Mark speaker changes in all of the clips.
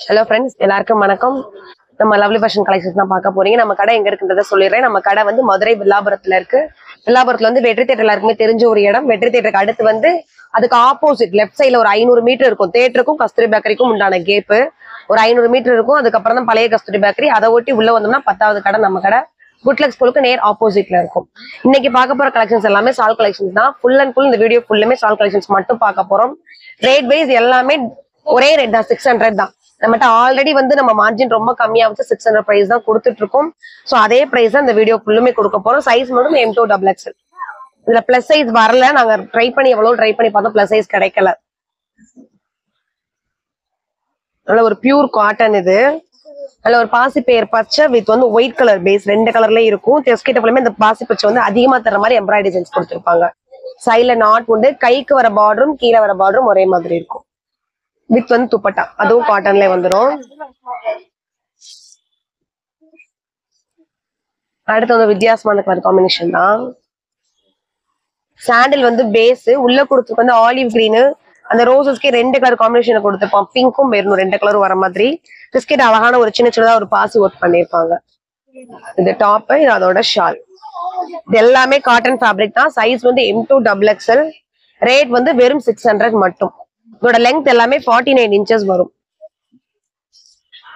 Speaker 1: Hello friends, எல்லாருக்கும் வணக்கம். நம்ம லவ்லி ஃபேஷன் கலெக்ஷன்ஸ் தான் பார்க்க போறீங்க. நம்ம கடை எங்க இருக்குன்றத சொல்லிடுறேன். நம்ம கடை வந்து மதுரை வில்லாபுரத்துல இருக்கு. வில்லாபுரத்துல வந்து வெற்றி தேட்டர் எல்லாருக்குமே தெரிஞ்ச ஒரு இடம். வெற்றி தேட்டருக்கு அடுத்து வந்து அதுக்கு ஆப்போசிட் லெஃப்ட் சைட்ல ஒரு 500 மீட்டர் இருக்கும். தேட்டருக்கும் கஸ்தூரி பேக்கரிக்கும் உண்டான கேப்பு ஒரு 500 மீட்டர் இருக்கும். அதுக்கப்புறம் தான் பழைய கஸ்தூரி பேக்கரி. அதை ஒட்டி உள்ள வந்தோம்னா 10வது கடை நம்ம கடை. குட்லக் ஸ்கூலுக்கு நேர் ஆப்போசிட்ல இருக்கும். இன்னைக்கு பார்க்க போற கலெக்ஷன்ஸ் எல்லாமே சால் கலெக்ஷன்ஸ் தான். ஃபுல் அண்ட் ஃபுல் இந்த வீடியோ ஃபுல்லுமே சால் கலெக்ஷன்ஸ் மட்டும் பார்க்க போறோம். ரேட் வைஸ் எல்லாமே ஒரே ரேட் தான், 600 தான். நம்மகிட்ட ஆல்ரெடி வந்து நம்ம மார்ஜின் ரொம்ப கம்மியா வச்சு 600 பிரைஸ் தான் கொடுத்துட்டு இருக்கோம். சோ அதே பிரைஸ் தான் இந்த வீடியோ ஃபுல்லுமே கொடுக்க போறோம். சைஸ் மட்டும் M2XXL. இதுல பிளஸ் சைஸ் வரல. நாங்க ட்ரை பண்ணி பார்த்தோம், பிளஸ் சைஸ் கிடைக்கல. நல்ல ஒரு பியூர் காட்டன். இது நல்ல ஒரு பாசி பேர் பச்சை வித் வந்து ஒயிட் கலர் பேஸ், ரெண்டு கலர்ல இருக்கும். டெஸ்கிட்ட ஃபுல்லுமே இந்த பாசி பச்சை வந்து அதிகமா தர மாதிரி எம்ப்ராய்டரி டிசைன்ஸ் கொடுத்துருப்பாங்க. சைட்ல நாட் உண்டு. கைக்கு வர பார்டரும் கீழே வர பார்டரும் ஒரே மாதிரி இருக்கும். வித் வந்து துப்பட்டா, அதுவும் காட்டன்ல வந்துடும். அடுத்து வந்து வித்தியாசமான கலர் காம்பினேஷன் தான். சாண்டில் வந்து பேஸ் உள்ள கொடுத்துருக்கு வந்து ஆலிவ் கிரீனு. அந்த ரோசஸ்க்கே ரெண்டு கலர் காம்பினேஷன் கொடுத்துருப்பான். பிங்க்கும் மெரூனும் ரெண்டு கலரும் வர மாதிரி. பிஸ்கெட் அழகான ஒரு சின்ன சின்னதா ஒரு பாசி ஒர்க் பண்ணிருப்பாங்க. இது டாப், இது அதோட ஷால். இது எல்லாமே காட்டன் ஃபேப்ரிக் தான். சைஸ் வந்து M2XXL. ரேட் வந்து வெறும் 600 மட்டும். இதோட லெங்த் எல்லாமே 49 இன்ச்சஸ் வரும்.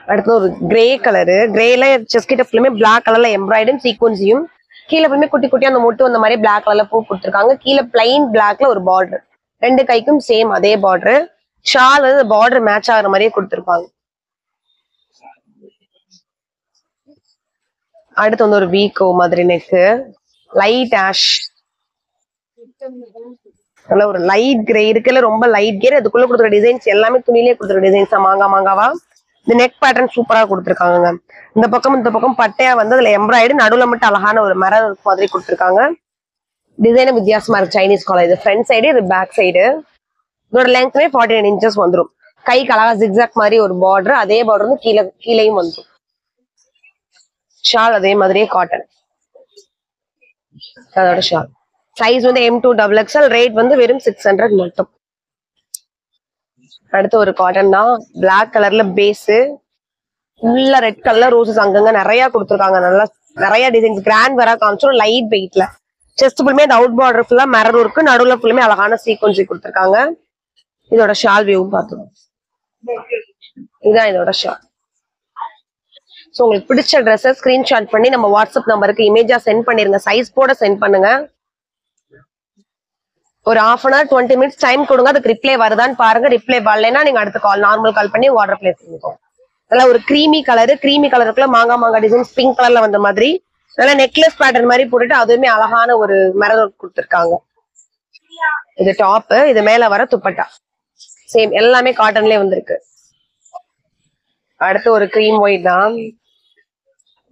Speaker 1: அடுத்து ஒரு கிரே கலரு. கிரேல செஸ்கிட்ட ஃபுல்லுமே பிளாக் கலர்ல எம்ப்ராய்டரி சீக்வன்ஸையும் கீழே ஃபுல்லுமே குட்டி குட்டியா அந்த மொட்டு அந்த மாதிரி பிளாக் கலர்ல பூ கொடுத்துருக்காங்க. கீழே பிளைன் பிளாக்ல ஒரு பார்டர், ரெண்டு கைக்கும் சேம் அதே பார்டர். ஷால் வந்து பார்டர் மேட்ச் ஆகுற மாதிரியே கொடுத்துருப்பாங்க. அடுத்து வந்து ஒரு வீக்கோ மாதிரி நெக்கு, லைட் ஆஷ், நல்ல ஒரு லைட் கிரே இருக்குல்ல, ரொம்ப லைட் கிரே. அதுக்குள்ள கொடுத்துற டிசைன்ஸ் எல்லாமே துணியிலே கொடுத்துற டிசைன்ஸ் தான். மாங்காவா இந்த நெக் பேட்டர்ன் சூப்பரா கொடுத்துருக்காங்க. இந்த பக்கம் பட்டையா வந்து அதுல எம்ப்ராய்டரி, நடுவுல மட்டும் அழகான ஒரு மர மாதிரி கொடுத்துருக்காங்க. டிசைனும் வித்தியாசமா இருக்கு. Chinese collar. இது ஃப்ரண்ட் சைடு, இது பேக் சைடு. இதோட லெங்க்மே 49 இன்ச்சஸ் வந்துடும். கைக்கு அழகா ஜிக்ஸாக் மாதிரி ஒரு பார்டர், அதே பார்டர் வந்து கீழேயும் வந்துடும். ஷால் அதே மாதிரியே காட்டன், அதோட ஷால். சைஸ் வந்து M2XXL. ரேட் வந்து வெறும் 600 மட்டும். அடுத்து ஒரு காட்டன் தான். பிளாக் கலர்ல பேஸ், உள்ள ரெட் கலர் ரோசஸ் அங்கங்க நிறைய கொடுத்துருக்காங்க. நல்லா நிறைய டிசைன்ஸ் கிராண்ட் வேற காமிச்சோம். லைட் வெயிட்ல செஸ்ட் ஃபுல்லுமே இந்த அவுட் பார்டர் ஃபுல்லா மெரூன் இருக்கு. நடுவுல ஃபுல்லுமே அழகான சீக்வன்சி கொடுத்துருக்காங்க. இதோட ஷால் வியூவும் பார்த்தோம். இதுதான் இதோட ஷால். ஸோ உங்களுக்கு பிடிச்ச ட்ரெஸ்ஸை ஸ்கிரீன்ஷாட் பண்ணி நம்ம வாட்ஸ்அப் நம்பருக்கு இமேஜா சென்ட் பண்ணிருங்க. சைஸ் போட சென்ட் பண்ணுங்க. ஒரு half an hour 20 minutes time கொடுங்க. அதுக்கு ரிப்ளை வருதான்னு பாருங்க. ரிப்ளை வரலைன்னா நீங்க அடுத்த நார்மல் கால் பண்ணி ஆர்டர் பிளேஸ் பண்ணிக்கோங்க. நல்லா ஒரு கிரீமி கலருக்குள்ள மாங்காய் டிசைன்ஸ் பிங்க் கலர்ல வந்த மாதிரி நல்லா நெக்லஸ் பேட்டர்ன் மாதிரி போட்டுட்டு அதுவுமே அழகான ஒரு மரம் கொடுத்துருக்காங்க. இது டாப், இது மேல வர துப்பட்டா. சேம் எல்லாமே காட்டன்லயே வந்திருக்கு. அடுத்து ஒரு கிரீம் ஒயிட் தான்.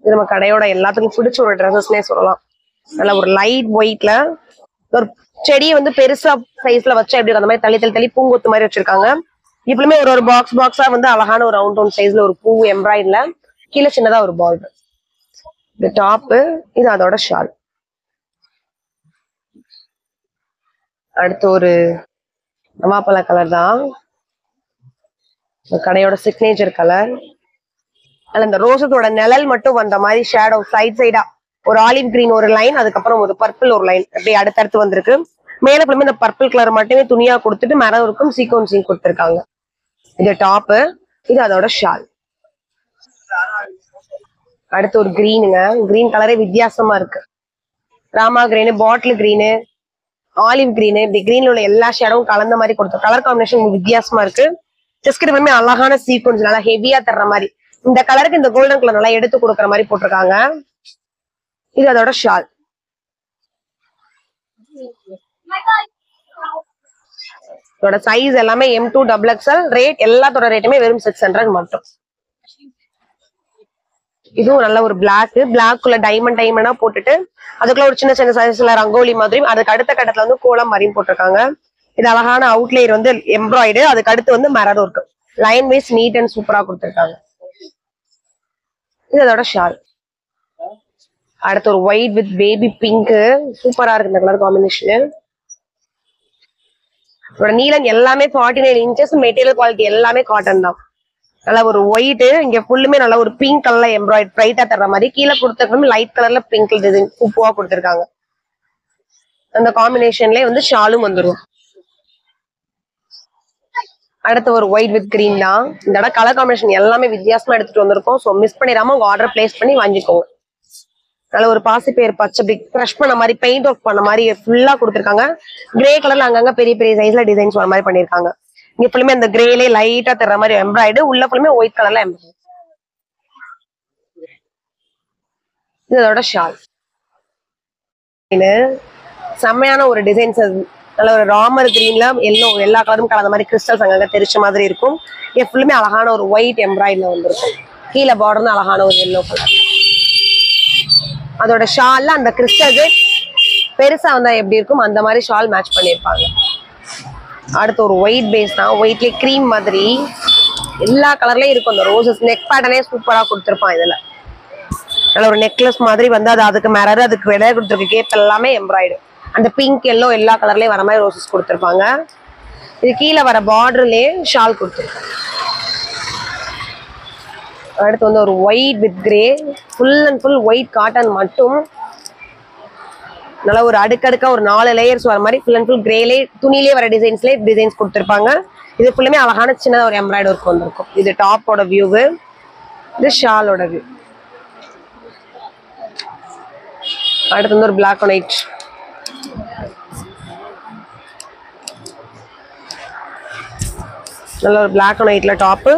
Speaker 1: இது நம்ம கடையோட எல்லாத்துக்கும் பிடிச்ச ஒரு ட்ரெஸ்ஸஸ்னே சொல்லலாம். நல்ல ஒரு லைட் ஒயிட்ல ஒரு செடியை வந்து பெருசா சைஸ்ல வச்சா எப்படி அந்த மாதிரி தள்ளி பூங்கொத்து மாதிரி வச்சிருக்காங்க. இப்பவுமே ஒரு பாக்ஸா வந்து அழகான ஒரு ரவுண்ட் சைஸ்ல ஒரு பூ எம்ப்ராய்டரில கீழே சின்னதா ஒரு பார்டர். இது டாப், இது அதோட ஷால். அடுத்து ஒரு நவாப்பழ கலர் தான். கடையோட சிக்னேச்சர் கலர். அதுல இந்த ரோசஸோட நிழல் மட்டும் வந்த மாதிரி ஷேடோ சைடா ஒரு ஆலிவ் கிரீன் ஒரு லைன், அதுக்கப்புறம் ஒரு பர்பிள் ஒரு லைன் அப்படியே அடுத்தடுத்து வந்திருக்கு. மேல ஃபுல்லுமே இந்த பர்பிள் கலர் மட்டுமே துணியா கொடுத்துட்டு மரம் இருக்கும் சீக்வன்சிங் கொடுத்துருக்காங்க. இது டாப், இது அதோட ஷால். அடுத்து ஒரு கிரீனுங்க. கிரீன் கலரே வித்தியாசமா இருக்கு. ராமா கிரீனு, பாட்டில் கிரீனு, ஆலிவ் கிரீனு, இப்படி கிரீன்ல உள்ள எல்லா ஷேடவும் கலந்த மாதிரி கொடுத்தோம். கலர் காம்பினேஷன் வித்தியாசமா இருக்கு. ஜஸ்ட் எல்லாமே அழகான சீக்வன்ஸ் நல்லா ஹெவியா தர்ற மாதிரி. இந்த கலருக்கு இந்த கோல்டன் கலர் நல்லா எடுத்து கொடுக்குற மாதிரி போட்டிருக்காங்க. இது அதோட ஷால். இதோட சைஸ் எல்லாமே M2XXL. ரேட் எல்லாத்தோட ரேட்டுமே வெறும் 600 மட்டும். இதுவும் நல்ல ஒரு பிளாக்குள்ள டைமண்டா போட்டுட்டு அதுக்குள்ள ஒரு சின்ன சின்ன சைஸ்ல ரங்கோலி மாதிரி, அதுக்கு அடுத்த கட்டத்துல வந்து கோலம் மாதிரியும் போட்டிருக்காங்க. இது அழகான அவுட்லேயர் வந்து எம்ப்ராய்டு, அதுக்கு அடுத்து வந்து மரம் இருக்கு. லைன் வைஸ் நீட் அண்ட் சூப்பரா கொடுத்துருக்காங்க. இது அதோட ஷால். அடுத்து ஒரு ஒயிட் வித் பேபி பிங்க், சூப்பரா இருக்கு இந்த கலர் காம்பினேஷன். நீளம் எல்லாமே 49 இன்ச்சஸ். மெட்டீரியல் குவாலிட்டி எல்லாமே காட்டன் தான். நல்ல ஒரு ஒயிட், இங்க ஃபுல்லுமே நல்ல ஒரு பிங்க் கலர்ல எம்ப்ராய்டரி பிரைட்டா தர்ற மாதிரி, கீழே கொடுத்துருக்கணும் லைட் கலர்ல பிங்க் டிசைன் பூவா கொடுத்துருக்காங்க. அந்த காம்பினேஷன்லயே வந்து ஷாலும் வந்துடும். அடுத்து ஒரு ஒயிட் வித் கிரீன் தான். இந்த இடம் கலர் காம்பினேஷன் எல்லாமே வித்தியாசமா எடுத்துட்டு வந்திருக்கோம். ஸோ மிஸ் பண்ணிடாம உங்க ஆர்டர் பிளேஸ் பண்ணி வாங்கிக்கோங்க. நல்ல ஒரு பாசிப்பயிர் பச்சை பிக் க்ரஷ் பண்ண மாதிரி பெயிண்ட் ஒர்க் பண்ண மாதிரி ஃபுல்லா கொடுத்துருக்காங்க. கிரே கலர்ல அங்கங்க பெரிய பெரிய சைஸ்ல டிசைன்ஸ் வர மாதிரி பண்ணிருக்காங்க. இங்க ஃபுல்லுமே அந்த கிரேலே லைட்டா தர்ற மாதிரி எம்ப்ராய்டு, உள்ள ஃபுல்லுமே ஒயிட் கலர்ல எம்ப்ராய்டு. இதோட ஷால் செம்மையான ஒரு டிசைன்ஸ். நல்ல ஒரு ராமர் கிரீன்ல எல்லோ எல்லா கலரும் கலந்த மாதிரி கிறிஸ்டல்ஸ் அங்கங்க தெரிச்ச மாதிரி இருக்கும். இங்க ஃபுல்லுமே அழகான ஒரு ஒயிட் எம்ப்ராய்டுல வந்துருக்கும். கீழே பார்டர்னு அழகான ஒரு எல்லோ கலர். அதோட ஷால்ல அந்த கிறிஸ்டல்ஸ் பெருசா வந்தா எப்படி இருக்கும் அந்த மாதிரி ஷால் மேட்ச் பண்ணிருப்பாங்க. அடுத்து ஒரு ஒயிட் பேஸ் தான். ஒயிட்லயே கிரீம் மாதிரி எல்லா கலர்லயும் இருக்கும். அந்த ரோசஸ் நெக் பேட்டர்னே சூப்பரா கொடுத்துருப்பான். இதுல நல்ல ஒரு நெக்லஸ் மாதிரி வந்து அது அதுக்கு மேல அதுக்கு விலை கொடுத்துருக்கு. கேப் எல்லாமே எம்ப்ராய்டு. அந்த பிங்க் எல்லோ எல்லா கலர்லயும் வர மாதிரி ரோசஸ் கொடுத்துருப்பாங்க. இது கீழே வர பார்டர்லயே ஷால் கொடுத்துருக்காங்க. அடுத்து வந்து ஒரு white with grey, full and full white cotton மட்டும். நல்லா ஒரு அடுக்கடுக்கா ஒரு 4 லேயர்ஸ் வர மாதிரி ஃபுல் அண்ட் ஃபுல் கிரேலே துணிலே வர டிசைன்ஸ் கொடுத்துருப்பாங்க. இது ஃபுல்லுமே அழகான சின்னதாக ஒரு எம்ப்ராய்டரி ஒர்க் வந்திருக்கும். இது டாப்போட வியூவு, இது ஷாலோட வியூ. அடுத்து வந்து ஒரு பிளாக் அண்ட் ஒயிட். நல்ல ஒரு பிளாக் அண்ட் ஒயிட்ல டாப்பு,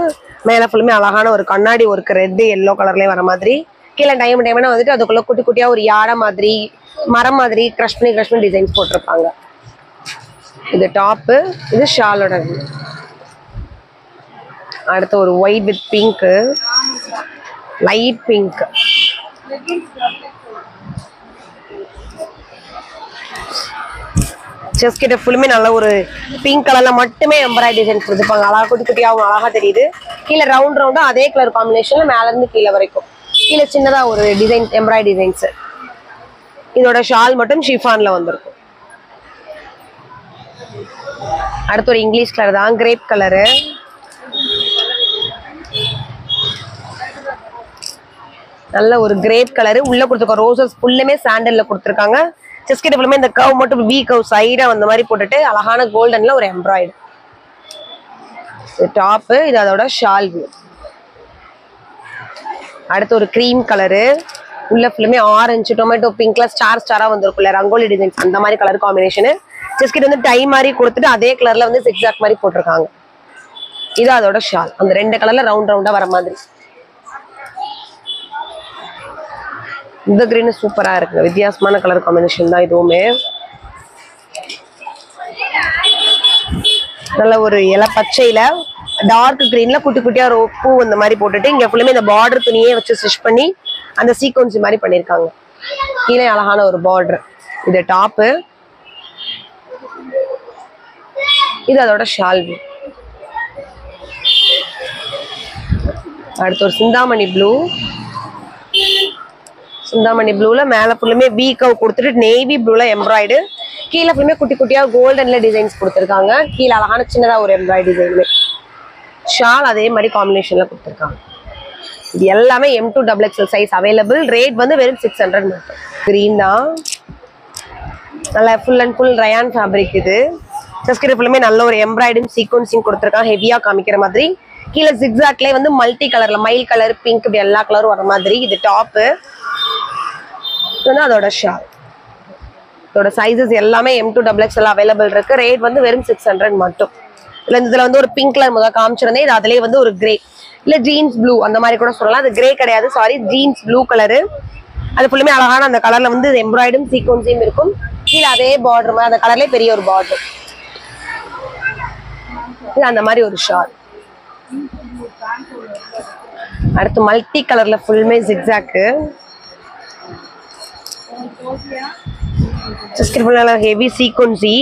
Speaker 1: மேல ஃபுல்லுமே அழகான ஒரு கண்ணாடி ஒர்க் ரெட் எல்லோ கலர்லயே வர மாதிரி. கீழே டைமண்ட் வந்துட்டு அதுக்குள்ள குட்டி குட்டியா ஒரு யாடை மாதிரி மரம் மாதிரி க்ரஷ் பண்ணி டிசைன்ஸ் போட்டிருப்பாங்க. இது டாப்பு, இது ஷாலோட வியூ. அடுத்து ஒரு white with pink, light pink. Chest கிட்ட ஃபுல்லுமே நல்ல ஒரு பிங்க் கலர்ல மட்டுமே எம்ப்ராய்டரி டிசைன்ஸ் கொடுத்துருப்பாங்க. அழகா குட்டி குட்டியாகவும் அழகா தெரியுது. கீழே ரவுண்டா அதே கலர் காம்பினேஷன்ல மேல இருந்து கீழே வரைக்கும் கீழே சின்னதா ஒரு டிசைன் எம்ப்ராய்டரி டிசைன்ஸ். இதோட ஷால் மட்டும் ஷிஃபான்ல வந்திருக்கும். அடுத்து ஒரு இங்கிலீஷ் கலர் தான், கிரேப் கலரு. நல்ல ஒரு கிரேப் கலரு, உள்ள கொடுத்துருக்க ரோசஸ் ஃபுல்லுமே சாண்டல்ல கொடுத்துருக்காங்க. செஸ்ட் கிட்ட ஃபுல்லுமே இந்த கர்வ் மட்டும் வி கர்வ் சைடா வந்த மாதிரி போட்டுட்டு அழகான கோல்டன்ல ஒரு எம்ப்ராய்டு. டாப்பு, இது அதோட ஷால் வியூ. அடுத்து ஒரு கிரீம் கலரு, உள்ள ஃபுல்லுமே ஆரஞ்சு டொமேட்டோ பிங்க்ல ஸ்டாரா வந்திருக்கும்ல ரங்கோலி டிசைன்ஸ் அந்த மாதிரி கலர் காம்பினேஷனு. செஸ்ட் கிட்ட வந்து டை மாதிரி கொடுத்துட்டு அதே கலர்ல வந்து சிக்ஸாக் மாதிரி போட்டிருக்காங்க. இது அதோட ஷால், அந்த 2 கலர்ல ரவுண்டா வர மாதிரி. இந்த கிரீன் சூப்பரா இருக்கு, வித்தியாசமான கலர் காம்பினேஷன் தான் இதுவுமே. நல்ல ஒரு இலை பச்சையில டார்க் கிரீன்ல குட்டி குட்டியா ஒரு பூ இந்த மாதிரி போட்டுட்டு இங்க ஃபுல்லுமே இந்த பார்டர் துணியே வச்சு ஸ்டிச் பண்ணி அந்த சீக்வன்ஸ் மாதிரி பண்ணிருக்காங்க. கீழே அழகான ஒரு பார்டர். இது டாப்பு, இது அதோட ஷால். அடுத்து ஒரு சிந்தாமணி ப்ளூ. சிந்தாமணி ப்ளூல மேல ஃபுல்லுமே வி கர்வ் கொடுத்துட்டு நேவி ப்ளூல எம்ப்ராய்டு. கீழே ஃபுல்லுமே குட்டி குட்டியா கோல்டன்ல டிசைன்ஸ் கொடுத்துருக்காங்க. கீழே அழகான சின்னதா ஒரு எம்ப்ராய்டு டிசைன். ஷால் அதே மாதிரி காம்பினேஷன்ல கொடுத்துருக்காங்க. இது எல்லாமே M2XXL சைஸ் அவைலபிள். ரேட் வந்து வெறும் 600 மட்டும். கிரீன் தான், நல்லா full and full rayon fabric. இது செஸ்ட் ஃபுல்லுமே நல்ல ஒரு எம்ப்ராய்டிங் சீக்வன்சிங் கொடுத்துருக்காங்க, ஹெவியா காமிக்கிற மாதிரி. கீழே ஜிக்ஸாக்லேயே வந்து மல்டி கலர்ல மயில் கலர் பிங்க் இப்படி எல்லா கலரும் வர மாதிரி. இது டாப்பு, அதோட ஷால். இதோட சைஸஸ் எல்லாமே M2XXL அவைலபிள் இருக்கு. ரேட் வந்து வெறும் 600 மட்டும். இதுல வந்து ஒரு பிங்க் கலர் முதல் காமிச்சிருந்தேன். இது அதுலயே வந்து ஒரு கிரே இல்ல ஜீன்ஸ் ப்ளூ அந்த மாதிரி கூட சொல்லலாம். அது கிரே கிடையாது, சாரி, ஜீன்ஸ் ப்ளூ கலரு. அது ஃபுல்லுமே அழகான அந்த கலர்ல வந்து எம்ப்ராய்டும் சீக்வன்ஸும் இருக்கும். கீழே அதே பார்டர் மாதிரி அந்த கலர்லயே பெரிய ஒரு பார்டர். இது அந்த மாதிரி ஒரு ஷால். அடுத்து மல்டி கலர்ல ஃபுல்லுமே ஜிக்ஸாக்கு. ஹெவி சீக்வன்சி.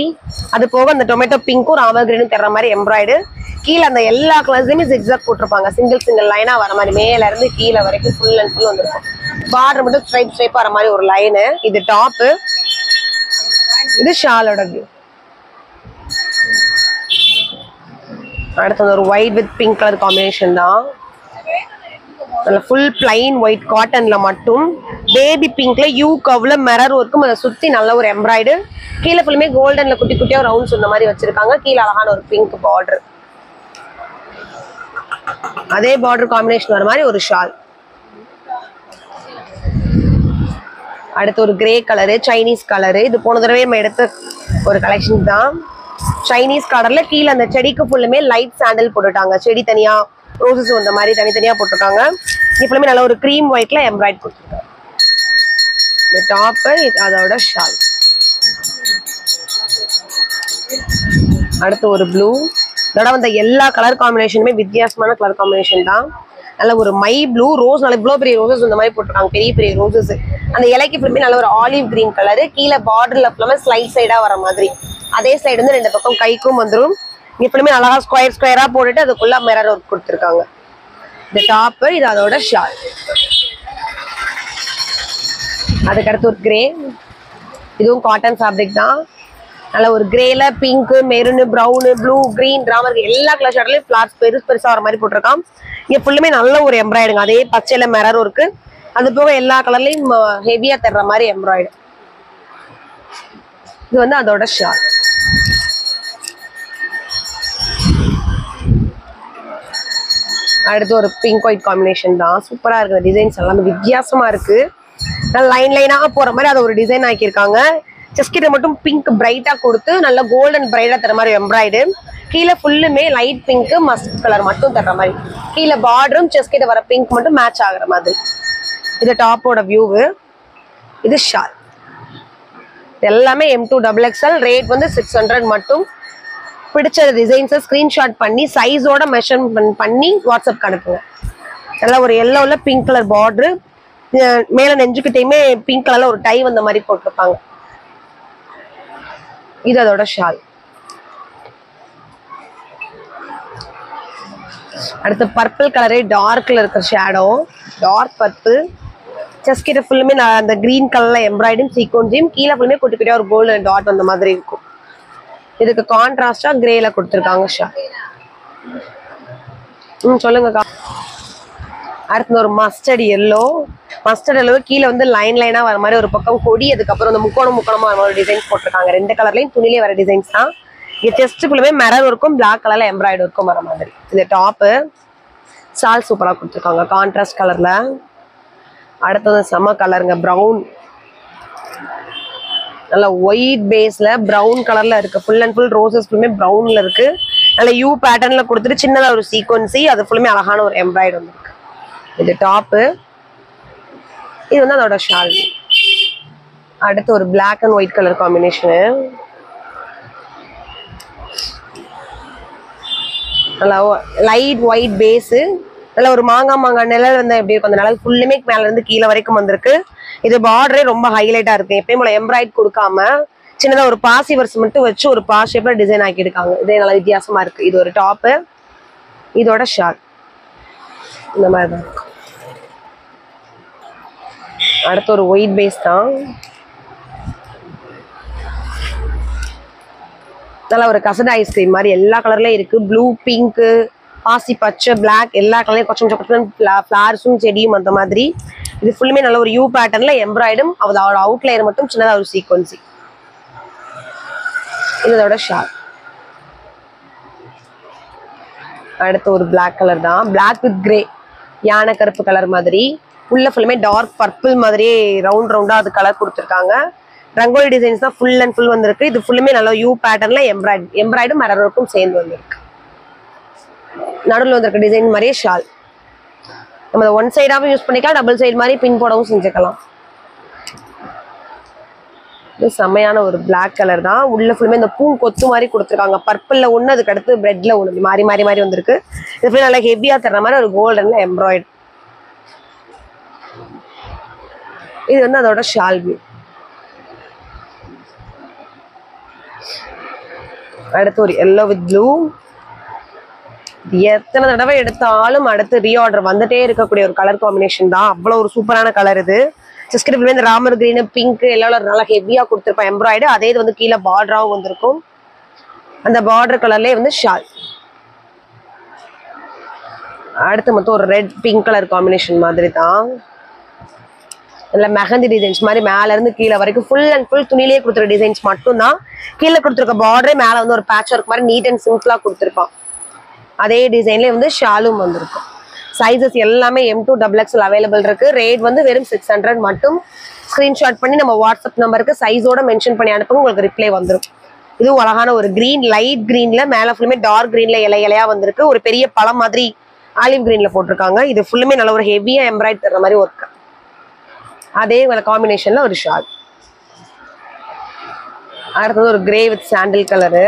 Speaker 1: அது போக அந்த டொமேட்டோ பிங்க்கும் ராமர் கிரீனும் தர்ற மாதிரி எம்ப்ராய்டு. கீழே அந்த எல்லா கலர்ஸ்லயுமே ஜிக்ஸாக் போட்டிருப்பாங்க. சிங்கிள் லைனா வர மாதிரி மேல இருந்து கீழே வரைக்கும் ஃபுல் அண்ட் ஃபுல் வந்திருக்கும். பார்டர் மட்டும் ஸ்ட்ரைப் வர மாதிரி ஒரு லைனு. இது டாப்பு, இது ஷாலோட வியூ. அடுத்து ஒரு white with pink colour combination தான். ஃபுல் பிளைன் ஒயிட் காட்டன்ல மட்டும் பேபி பிங்க்ல யூ கவ்ல மிரர் ஒர்க்கும் அதை சுத்தி நல்ல ஒரு எம்ப்ராய்டு. கீழே ஃபுல்லுமே கோல்டன்ல குட்டி குட்டியா ரவுண்ட்ஸ் இந்த மாதிரி வச்சிருக்காங்க. கீழே அழகான ஒரு பிங்க் பார்டர், அதே பார்டர் காம்பினேஷன் வர மாதிரி ஒரு ஷால். அடுத்து ஒரு கிரே கலரு, சைனீஸ் கலரு. இது போன தடவை நம்ம எடுத்த ஒரு கலெக்ஷன் தான். சைனீஸ் கலர்ல கீழே அந்த செடிக்கு ஃபுல்லுமே லைட் சாண்டல் போட்டுட்டாங்க. செடி தனியா, ரோசஸ் அந்த மாதிரி தனித்தனியா போட்டிருக்காங்க. இப்பவுமே நல்ல ஒரு க்ரீம் ஒயிட்ல எம்ப்ராய்ட் கொடுத்துருக்காங்க. இந்த டாப் அதோட ஷால். அடுத்து ஒரு ப்ளூ. இதோட வந்த எல்லா கலர் காம்பினேஷனுமே வித்தியாசமான கலர் காம்பினேஷன் தான். நல்ல ஒரு மை ப்ளூ ரோஸ், நல்ல இவ்வளோ பெரிய ரோசஸ் இந்த மாதிரி போட்டிருக்காங்க, பெரிய பெரிய ரோசஸ். அந்த இலைக்கு ஃபுல்லுமே நல்ல ஒரு ஆலிவ் கிரீன் கலரு. கீழே பார்டர்ல ஃபுல்லாமே ஸ்லைட் சைடா வர மாதிரி. அதே சைடு வந்து 2 பக்கம் கைக்கும் வந்துடும். இப்பவுமே அழகா ஸ்கொயர் ஸ்கொயரா போட்டுட்டு அதுக்குள்ள மிரர் ஒர்க் கொடுத்துருக்காங்க. இந்த டாப் இது அதோட ஷால். அதுக்கடுத்து ஒரு கிரே. இதுவும் காட்டன் ஃபேப்ரிக் தான். நல்ல ஒரு கிரேல pink, maroon, brown, blue, green, Ramar எல்லா கலர் ஷாட்லயும் ஃபிளார்ஸ் பெருசு பெருசா வர மாதிரி போட்டிருக்கான். இங்க ஃபுல்லுமே நல்ல ஒரு எம்ப்ராய்டுங்க. அதே பச்சையில மிரர் ஒர்க்கு, அது போக எல்லா கலர்லயும் ஹெவியா தர்ற மாதிரி எம்ப்ராய்டு. இது வந்து அதோட ஷால். அடுத்து ஒரு பிங்க் ஒயிட் காம்பினேஷன் தான். சூப்பரா இருக்கு. டிசைன்ஸ் எல்லாமே வித்தியாசமா இருக்கு. லைன் லைனா போற மாதிரி அதை ஒரு டிசைன் ஆக்கியிருக்காங்க. செஸ்ட் கிட்ட மட்டும் பிங்க் பிரைட்டா கொடுத்து நல்ல கோல்டன் பிரைட்டா தர மாதிரி எம்ப்ராய்டு. கீழே ஃபுல்லுமே லைட் பிங்க் மஸ்ட் கலர் மட்டும் தர்ற மாதிரி. கீழே பார்டரும் செஸ்ட் கிட்ட வர பிங்க் மட்டும் மேட்ச் ஆகுற மாதிரி. இது டாப்போட வியூவு. இது ஷால். எல்லாமே M2XXL. ரேட் வந்து 600 மட்டும். பிடிச்ச டிசைன்ஸை ஸ்கிரீன்ஷாட் பண்ணி சைஸோட மெஷர்மெண்ட் பண்ணி வாட்ஸ்அப் அனுப்புங்க. நல்லா ஒரு எல்லோல பிங்க் கலர் பார்டரு, மேல நெஞ்சுக்கிட்டையுமே பிங்க் கலர்ல ஒரு டை வந்த மாதிரி போட்டிருப்பாங்க. இது அதோட ஷால். அடுத்து பர்பிள் கலரே டார்க்ல இருக்கிற ஷேடோ, டார்க் பர்பிள். செஸ்ட் கிட்ட ஃபுல்லுமே அந்த கிரீன் கலர்ல எம்ப்ராய்டிங் சீக்வன்ஸையும் கீழே ஃபுல்லுமே குட்டி குட்டியா ஒரு கோல்டன் டாட் வந்த மாதிரி இருக்கும். இதுக்கு கான்ட்ராஸ்டா கிரேல கொடுத்துருக்காங்க ஷால். சொல்லுங்கக்கா. அடுத்து ஒரு மஸ்டர்ட் எல்லோ. மஸ்டர்ட் எல்லோ கீழே வந்து லைன் லைனா வர மாதிரி ஒரு பக்கம் கொடி, அதுக்கப்புறம் அந்த முக்கோணமா வர மாதிரி டிசைன்ஸ் போட்டிருக்காங்க. 2 கலர்லயும் துணிலே வர டிசைன்ஸ் தான். இங்க செஸ்ட்டுக்குள்ளே மிரர் இருக்கும், பிளாக் கலர்ல எம்ப்ராய்டு இருக்கும் வர மாதிரி. இந்த டாப்பு ஷால் சூப்பரா கொடுத்துருக்காங்க கான்ட்ராஸ்ட் கலர்ல. அடுத்தது செம்ம கலருங்க, ப்ரௌன். நல்ல ஒயிட் பேஸ்ல ப்ரௌன் கலர்ல இருக்கு. ஃபுல் அண்ட் ஃபுல் ரோசஸ் ஃபுல்லுமே ப்ரௌன்ல இருக்கு. நல்ல யூ பேட்டர்ன்ல கொடுத்துட்டு சின்னதா ஒரு சீக்வன்சி, அது ஃபுல்லுமே அழகான ஒரு எம்ப்ராய்டு வந்துருக்கு. இது டாப்பு. இது வந்து அதோட ஷால். அடுத்து ஒரு black and white colour combination. நல்லா லைட் ஒயிட் பேஸு. நல்ல ஒரு மாங்காய் நிழல் வந்து எப்படி இருக்கும், அந்த நிழல் ஃபுல்லுமே மேல இருந்து கீழே வரைக்கும் வந்திருக்கு. இது பார்டரே ரொம்ப ஹைலைட்டா இருக்கு. எப்பயும் போல எம்ப்ராய்ட் கொடுக்காம சின்னதா ஒரு பாசி வர்ஸ் மட்டும் வச்சு ஒரு பா ஷேப்ல டிசைன் ஆக்கி இருக்காங்க. இதே நல்லா வித்தியாசமா இருக்கு. இது ஒரு டாப்பு. இதோட ஷால் இந்த மாதிரி தான் இருக்கும். அடுத்து ஒரு ஒயிட் பேஸ் தான். நல்லா ஒரு கசட ஐஸ்கிரீம் மாதிரி எல்லா கலர்லயும் இருக்கு. ப்ளூ, பிங்க், பாசி பச்சை, பிளாக் எல்லா கலர்லயும் கொஞ்சம் கொஞ்சம் ஃபிளார்ஸும் செடியும் அந்த மாதிரி. இது ஃபுல்லுமே நல்ல ஒரு யூ பேட்டர்ன்ல எம்ப்ராய்டும், அதோட அவுட்லைனர் மட்டும் சின்னதா ஒரு சீக்வன்சி. இதோட ஷால். அடுத்து ஒரு பிளாக் கலர் தான். பிளாக் வித் கிரே, யானை கருப்பு கலர் மாதிரி. உள்ள ஃபுல்லுமே டார்க் பர்பிள் மாதிரியே ரவுண்ட் ரவுண்டா அது கலர் கொடுத்துருக்காங்க. ரங்கோலி டிசைன்ஸ் தான் ஃபுல் அண்ட் ஃபுல் வந்திருக்கு. இது ஃபுல்லுமே நல்ல யூ பேட்டர்ன்ல எம்ப்ராய்டும் மிரர் ஒர்க்கும் சேர்ந்து வந்திருக்கு. நடுவில் வந்திருக்க டிசைன் மாதிரியே ஷால். நம்ம ஒன் சைடாவும் யூஸ் பண்ணிக்கலாம், டபுள் சைடு மாதிரி பின் போடவும் செஞ்சுக்கலாம். இது செம்மையான ஒரு பிளாக் கலர் தான். உள்ள ஃபுல்லுமே இந்த பூ கொத்து மாதிரி கொடுத்துருக்காங்க. பர்பிள்ல ஒன்று, அதுக்கு அடுத்து பிரெட்ல ஒன்று, மாறி மாறி மாறி வந்திருக்கு. இது ஃபுல்லாக நல்லா ஹெவியா தர்ற மாதிரி ஒரு கோல்டன்ல எம்ப்ராய்டு. இது வந்து அதோட ஷால் வியூ. அடுத்து ஒரு எல்லோ வித் ப்ளூ. எத்தனை தடவை எடுத்தாலும் அடுத்து ரீஆர்டர் வந்துட்டே இருக்கக்கூடிய ஒரு கலர் காம்பினேஷன் தான். அவ்வளோ ஒரு சூப்பரான கலர் இது. ஜஸ்ட் இந்த ராமர் கிரீன், பிங்க் எல்லாம் நல்லா ஹெவியா கொடுத்துருப்பேன் எம்ப்ராய்டு. அதே இது வந்து கீழே பார்டராகவும் வந்திருக்கும். அந்த பார்டர் கலர்லேயே வந்து ஷால். அடுத்து மொத்தம் ஒரு ரெட் பிங்க் கலர் காம்பினேஷன் மாதிரி தான். இல்ல மெஹந்தி டிசைன்ஸ் மாதிரி மேல இருந்து கீழே வரைக்கும் ஃபுல் அண்ட் ஃபுல் துணியிலேயே கொடுத்துருக்க டிசைன்ஸ் மட்டும் தான். கீழே கொடுத்துருக்க பார்டரே மேல வந்து ஒரு பேட்ச் ஒர்க் மாதிரி நீட் அண்ட் சிம்பிளா கொடுத்துருப்பான். அதே டிசைன்லேயே வந்து ஷாலும் வந்திருக்கும். சைஸஸ் எல்லாமே M2XXL அவைலபிள் இருக்கு. ரேட் வந்து வெறும் 600 மட்டும். ஸ்கிரீன்ஷாட் பண்ணி நம்ம வாட்ஸ்அப் நம்பருக்கு சைஸோட மென்ஷன் பண்ணி அனுப்புங்க, உங்களுக்கு ரிப்ளை வந்துடும். இதுவும் அழகான ஒரு கிரீன், லைட் கிரீன்ல மேல ஃபுல்லுமே டார்க் கிரீன்ல இலையா வந்திருக்கு. ஒரு பெரிய பழம் மாதிரி ஆலிவ் கிரீன்ல போட்டிருக்காங்க. இது ஃபுல்லுமே நல்ல ஒரு ஹெவியா எம்ப்ராய்டரி தர்ற மாதிரி ஒர்க். அதே காம்பினேஷன்ல ஒரு ஷால். அடுத்தது ஒரு கிரே வித் சாண்டில் கலரு.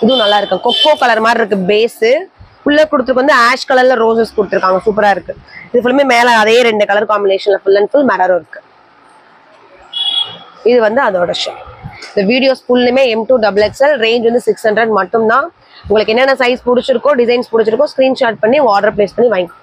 Speaker 1: இதுவும் நல்லா இருக்கு. கொக்கோ கலர் மாதிரி இருக்கு பேஸ். உள்ள கொடுத்துருக்கு வந்து ஆஷ் கலர்ல ரோசஸ் கொடுத்துருக்காங்க. சூப்பரா இருக்கு. இது ஃபுல்லுமே மேல அதே 2 கலர் காம்பினேஷன்ல ஃபுல் அண்ட் ஃபுல் மிரர் இருக்கு. இது வந்து அதோட ஷால். இந்த வீடியோஸ் ஃபுல்லுமே M2XXL. ரேஞ்ச் வந்து 600 மட்டும் தான். உங்களுக்கு என்னென்ன சைஸ் பிடிச்சிருக்கோ, டிசைன்ஸ் பிடிச்சிருக்கோ, ஸ்கிரீன்ஷாட் பண்ணி ஆர்டர் பிளேஸ் பண்ணி வாங்கிக்கோ.